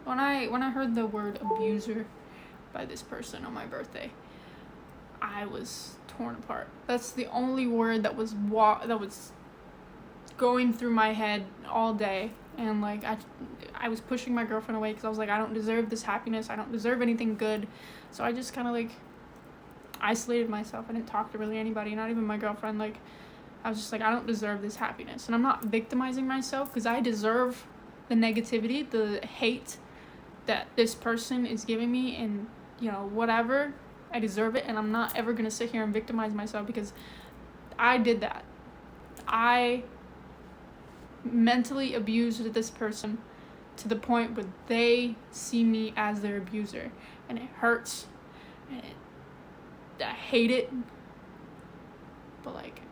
when I heard the word abuser by this person on my birthday, I was torn apart. That's the only word that was going through my head all day. And like I was pushing my girlfriend away because I was like, I don't deserve this happiness. I don't deserve anything good. So I just kind of like isolated myself. I didn't talk to really anybody, not even my girlfriend. Like I was just like, I don't deserve this happiness. And I'm not victimizing myself because I deserve the negativity, the hate that this person is giving me, and whatever. I deserve it, and I'm not ever gonna sit here and victimize myself because I did that. I mentally abused this person to the point where they see me as their abuser, and it hurts, and I hate it, but like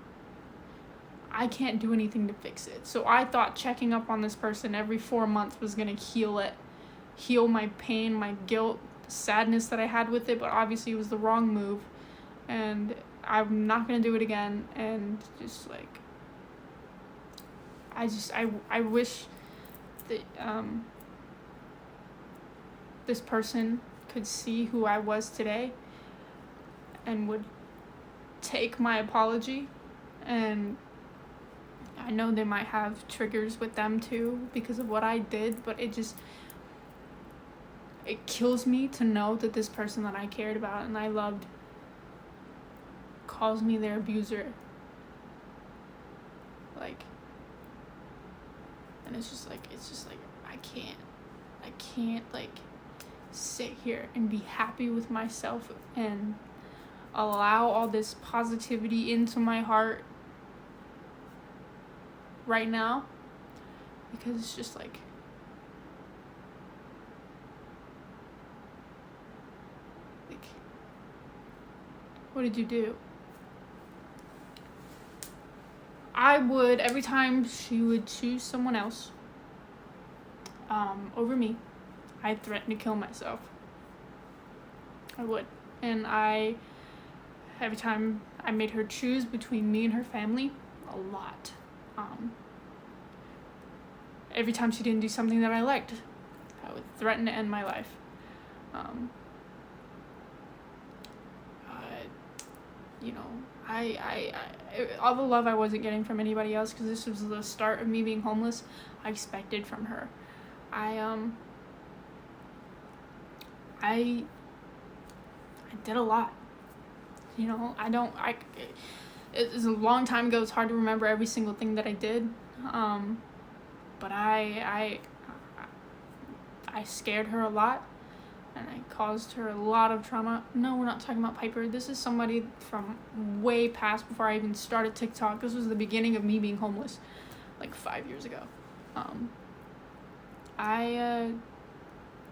I can't do anything to fix it. So I thought checking up on this person every 4 months was gonna heal my pain, my guilt, the sadness that I had with it, but obviously it was the wrong move, and I'm not gonna do it again. And just like I wish that this person could see who I was today and would take my apology. And I know they might have triggers with them too because of what I did, but it kills me to know that this person that I cared about and I loved calls me their abuser. Like, and it's just like I can't like sit here and be happy with myself and allow all this positivity into my heart right now, because it's just like what did you do? I would, every time she would choose someone else over me, I'd threaten to kill myself. I would. And every time I made her choose between me and her family, a lot. Every time she didn't do something that I liked, I would threaten to end my life. I all the love I wasn't getting from anybody else, because this was the start of me being homeless, I expected from her. I did a lot. It's a long time ago. It's hard to remember every single thing that I did. But I scared her a lot, and I caused her a lot of trauma. No, we're not talking about Piper. This is somebody from way past, before I even started TikTok. This was the beginning of me being homeless, like 5 years ago.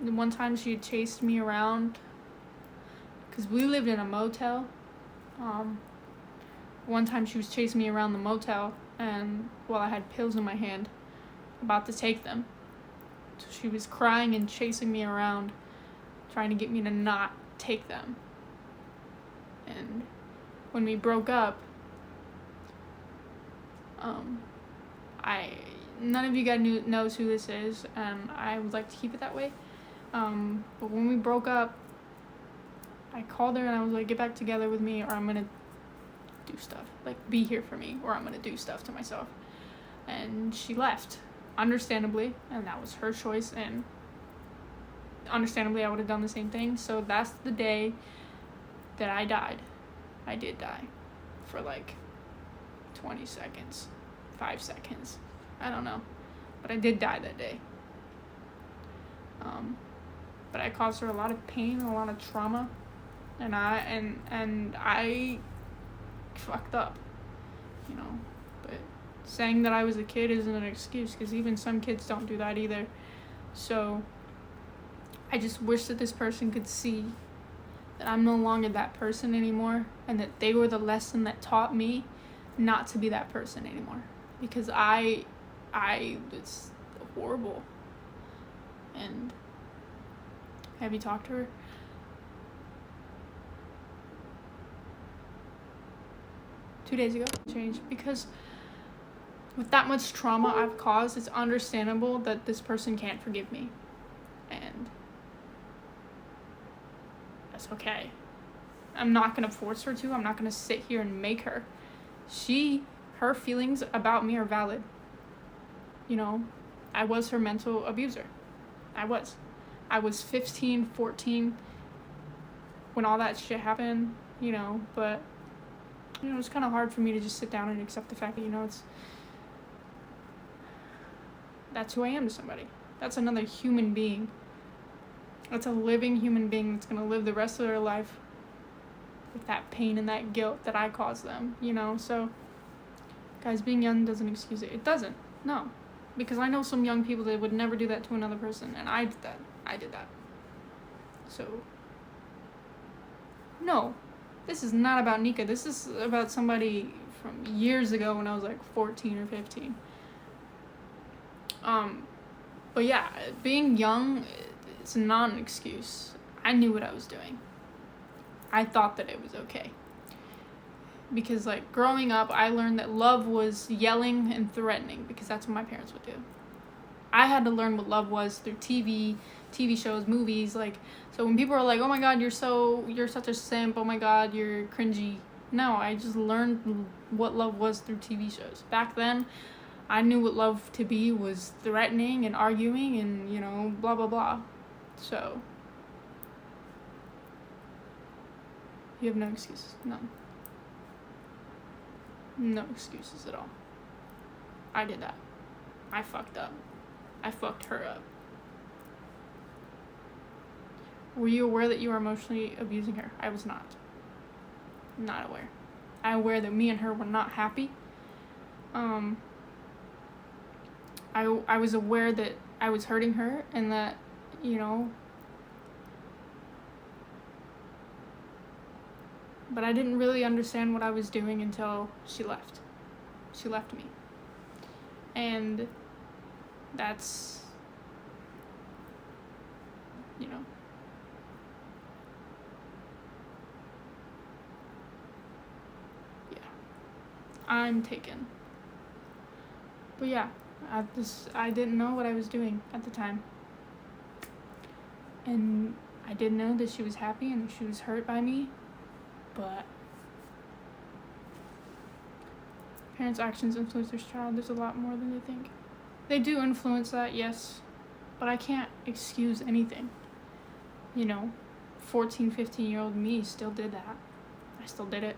One time she had chased me around, because we lived in a motel. One time she was chasing me around the motel, and while I had pills in my hand, about to take them. So she was crying and chasing me around, trying to get me to not take them. And when we broke up, none of you guys knows who this is, and I would like to keep it that way. But when we broke up, I called her and I was like, get back together with me, or I'm gonna do stuff. Like, be here for me, or I'm gonna do stuff to myself. And she left, understandably, and that was her choice, and understandably I would have done the same thing. So that's the day that I died. I did die for like 20 seconds, 5 seconds, I don't know, but I did die that day. But I caused her a lot of pain and a lot of trauma, and I fucked up, but saying that I was a kid isn't an excuse, because even some kids don't do that either. So I just wish that this person could see that I'm no longer that person anymore, and that they were the lesson that taught me not to be that person anymore, because it's horrible. And have you talked to her? Two days ago. Changed, because with that much trauma I've caused, it's understandable that this person can't forgive me. And that's okay. I'm not going to force her to. I'm not going to sit here and make her. Her feelings about me are valid. You know, I was her mental abuser. I was 15, 14 when all that shit happened, you know, but, you know, it's kind of hard for me to just sit down and accept the fact that, you know, that's who I am to somebody. That's another human being. That's a living human being that's going to live the rest of their life with that pain and that guilt that I caused them, you know? So, guys, being young doesn't excuse it. It doesn't. No. Because I know some young people that would never do that to another person, and I did that. So, no. This is not about Nika. This is about somebody from years ago when I was like 14 or 15. But yeah, being young, it's not an excuse. I knew what I was doing. I thought that it was okay. Because, like, growing up, I learned that love was yelling and threatening, because that's what my parents would do. I had to learn what love was through TV shows, movies, like, so when people are like, oh my god, you're such a simp, oh my god, you're cringy. No, I just learned what love was through TV shows. Back then, I knew what love to be was threatening and arguing and, you know, blah, blah, blah. So, you have no excuses. None. No excuses at all. I did that. I fucked up. I fucked her up. Were you aware that you were emotionally abusing her? I was not. Not aware. I'm aware that me and her were not happy. I was aware that I was hurting her and that, you know, but I didn't really understand what I was doing until she left. She left me. And that's, you know, yeah, I'm taken. But yeah, I didn't know what I was doing at the time. And I didn't know that she was happy and she was hurt by me. But parents' actions influence their child. There's a lot more than they think. They do influence that, yes. But I can't excuse anything. You know, 14, 15-year-old me still did that. I still did it.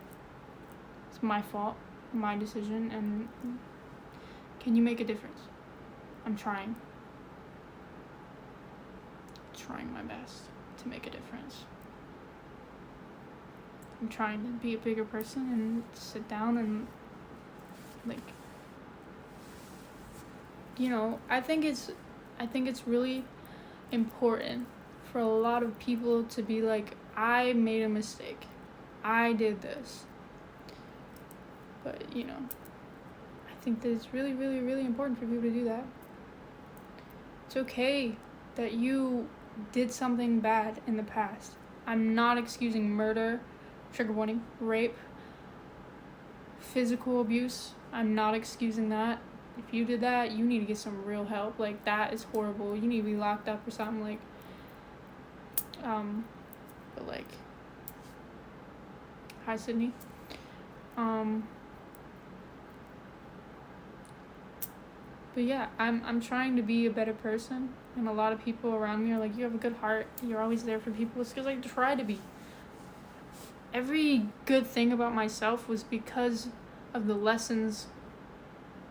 It's my fault, my decision, and can you make a difference? I'm trying. Trying my best to make a difference. I'm trying to be a bigger person and sit down and, like, you know, I think it's really important for a lot of people to be like, I made a mistake. I did this. But, you know, I think that it's really, really, really important for people to do that. It's okay that you did something bad in the past. I'm not excusing murder, trigger warning, rape, physical abuse. I'm not excusing that. If you did that, you need to get some real help. Like, that is horrible. You need to be locked up or something. Like, but like, hi Sydney. But yeah, I'm trying to be a better person, and a lot of people around me are like, you have a good heart, you're always there for people. It's because I try to be. Every good thing about myself was because of the lessons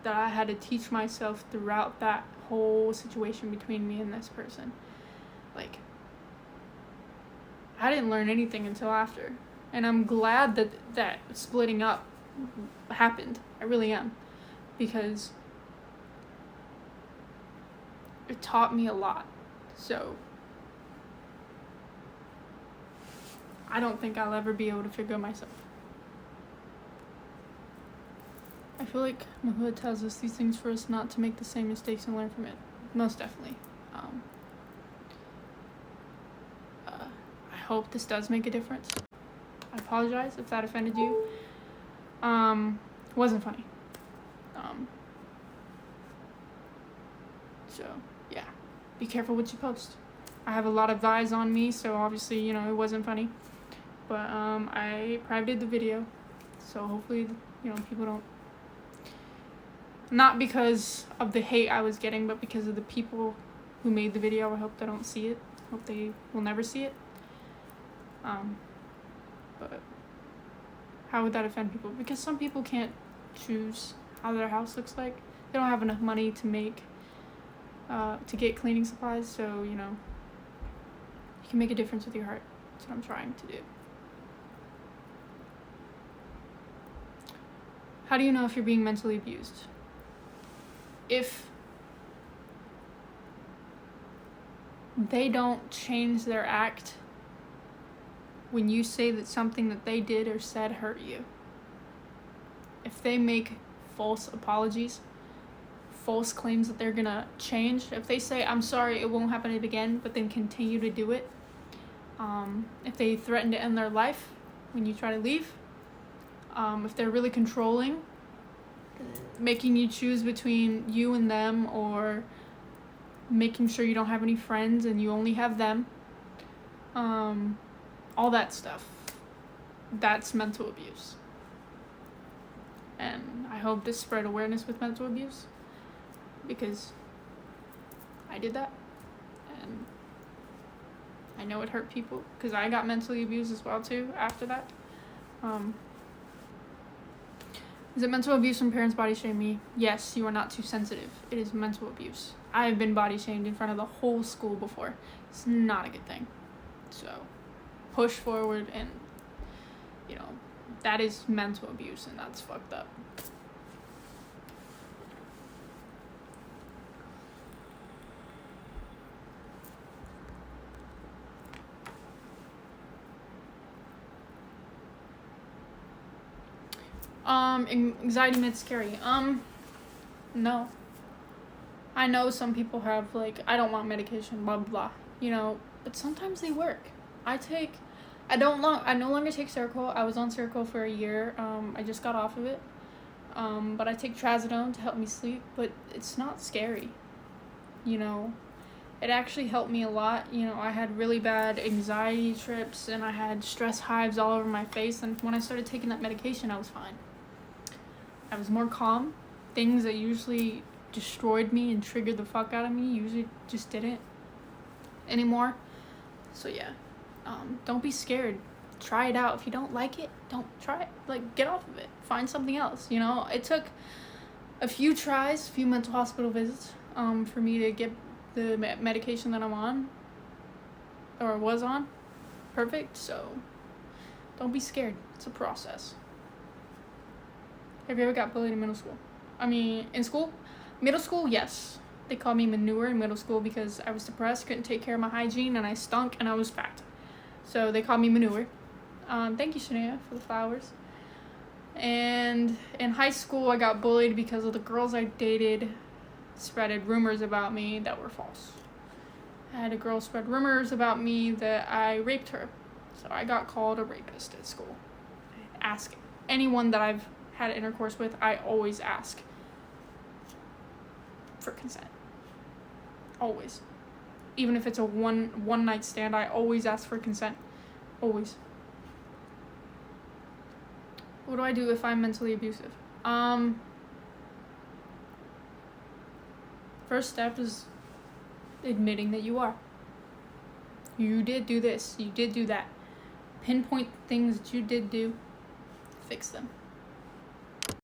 that I had to teach myself throughout that whole situation between me and this person. Like, I didn't learn anything until after, and I'm glad that splitting up happened. I really am, because it taught me a lot. So I don't think I'll ever be able to figure it myself. I feel like Mahood tells us these things for us not to make the same mistakes and learn from it. Most definitely. I hope this does make a difference. I apologize if that offended you. It wasn't funny. So, yeah. Be careful what you post. I have a lot of eyes on me, so obviously, you know, it wasn't funny. But I privated the video, so hopefully, you know, people don't, not because of the hate I was getting, but because of the people who made the video. I hope they don't see it. Hope they will never see it. But how would that offend people? Because some people can't choose how their house looks like. They don't have enough money to make to get cleaning supplies, so you know, you can make a difference with your heart. That's what I'm trying to do. How do you know if you're being mentally abused? If they don't change their act when you say that something that they did or said hurt you. If they make false apologies, false claims that they're gonna change, if they say, I'm sorry, it won't happen again, but then continue to do it, if they threaten to end their life when you try to leave, if they're really controlling, making you choose between you and them, or making sure you don't have any friends and you only have them, all that stuff, that's mental abuse. And I hope to spread awareness with mental abuse, because I did that and I know it hurt people, because I got mentally abused as well too after that. Is it mental abuse when parents body shame me? Yes, you are not too sensitive. It is mental abuse. I have been body shamed in front of the whole school before. It's not a good thing. So push forward, and you know, that is mental abuse, and that's fucked up. Anxiety meds scary. No. I know some people have, like, I don't want medication, blah, blah, blah, you know, but sometimes they work. I no longer take Seroquel. I was on Seroquel for a year. I just got off of it. But I take trazodone to help me sleep, but it's not scary. You know, it actually helped me a lot. You know, I had really bad anxiety trips, and I had stress hives all over my face, and when I started taking that medication, I was fine. I was more calm. Things that usually destroyed me and triggered the fuck out of me usually just didn't anymore. So yeah, don't be scared. Try it out. If you don't like it, don't try it. Like, get off of it. Find something else. You know, it took a few tries, a few mental hospital visits, for me to get the medication that I'm on, or was on, perfect. So don't be scared. It's a process. Have you ever got bullied in middle school? I mean, in school? Middle school, yes. They called me manure in middle school because I was depressed, couldn't take care of my hygiene, and I stunk, and I was fat. So they called me manure. Thank you, Shania, for the flowers. And in high school, I got bullied because of the girls I dated spreaded rumors about me that were false. I had a girl spread rumors about me that I raped her. So I got called a rapist at school. Ask anyone that I've had intercourse with, I always ask for consent. Always. Even if it's a one night stand, I always ask for consent. Always. What do I do if I'm mentally abusive? First step is admitting that you are. You did do this. You did do that. Pinpoint things that you did do. Fix them.